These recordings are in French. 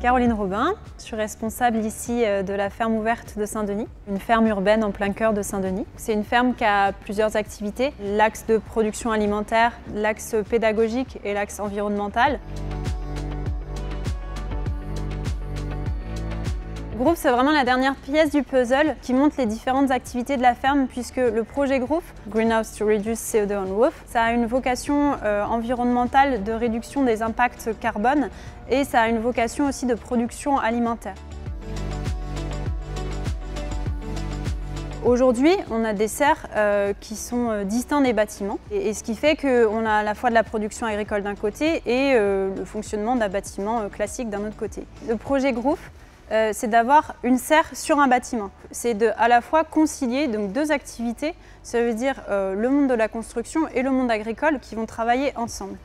Caroline Robin, je suis responsable ici de la ferme ouverte de Saint-Denis, une ferme urbaine en plein cœur de Saint-Denis. C'est une ferme qui a plusieurs activités, l'axe de production alimentaire, l'axe pédagogique et l'axe environnemental. Groove, c'est vraiment la dernière pièce du puzzle qui montre les différentes activités de la ferme, puisque le projet Groove, Greenhouse to Reduce CO2 on Roof, ça a une vocation environnementale de réduction des impacts carbone et ça a une vocation aussi de production alimentaire. Aujourd'hui, on a des serres qui sont distincts des bâtiments, et ce qui fait qu'on a à la fois de la production agricole d'un côté et le fonctionnement d'un bâtiment classique d'un autre côté. Le projet Groove, c'est d'avoir une serre sur un bâtiment. C'est de à la fois concilier donc deux activités, ça veut dire le monde de la construction et le monde agricole qui vont travailler ensemble.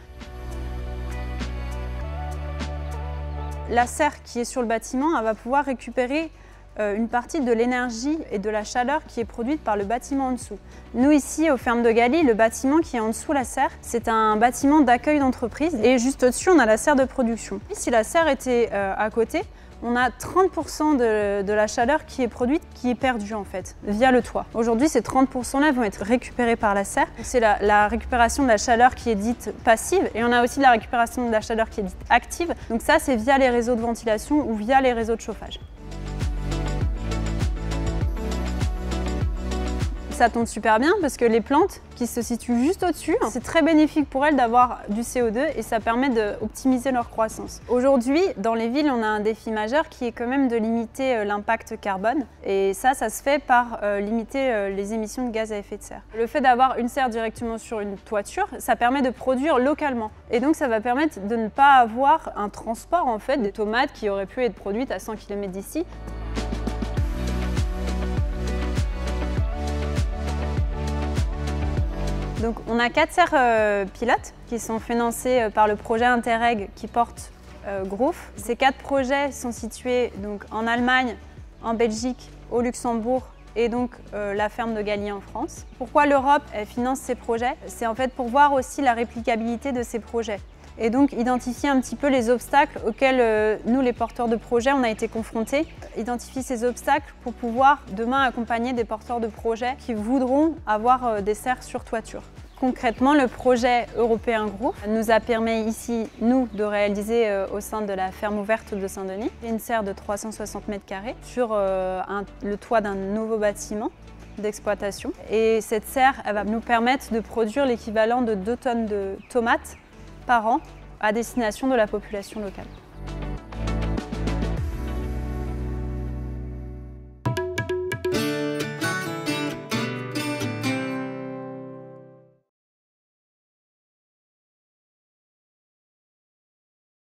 La serre qui est sur le bâtiment, elle va pouvoir récupérer une partie de l'énergie et de la chaleur qui est produite par le bâtiment en dessous. Nous ici, aux fermes de Galie, le bâtiment qui est en dessous la serre, c'est un bâtiment d'accueil d'entreprise et juste au-dessus, on a la serre de production. Si la serre était à côté, on a 30% de la chaleur qui est produite, qui est perdue en fait, via le toit. Aujourd'hui, ces 30%-là vont être récupérés par la serre. C'est la récupération de la chaleur qui est dite passive et on a aussi la récupération de la chaleur qui est dite active. Donc ça, c'est via les réseaux de ventilation ou via les réseaux de chauffage. Ça tombe super bien parce que les plantes qui se situent juste au-dessus, c'est très bénéfique pour elles d'avoir du CO2 et ça permet d'optimiser leur croissance. Aujourd'hui, dans les villes, on a un défi majeur qui est quand même de limiter l'impact carbone et ça se fait par limiter les émissions de gaz à effet de serre. Le fait d'avoir une serre directement sur une toiture, ça permet de produire localement et donc ça va permettre de ne pas avoir un transport en fait des tomates qui auraient pu être produites à 100 km d'ici. Donc, on a 4 serres pilotes qui sont financées par le projet Interreg qui porte Groove. Ces 4 projets sont situés donc, en Allemagne, en Belgique, au Luxembourg et donc la ferme de Galie en France. Pourquoi l'Europe finance ces projets? C'est en fait pour voir aussi la réplicabilité de ces projets et donc identifier un petit peu les obstacles auxquels nous, les porteurs de projets, on a été confrontés. Identifier ces obstacles pour pouvoir demain accompagner des porteurs de projets qui voudront avoir des serres sur toiture. Concrètement, le projet européen Groove nous a permis ici, nous, de réaliser au sein de la ferme ouverte de Saint-Denis une serre de 360 mètres carrés sur le toit d'un nouveau bâtiment d'exploitation. Et cette serre, elle va nous permettre de produire l'équivalent de 2 tonnes de tomates par an à destination de la population locale.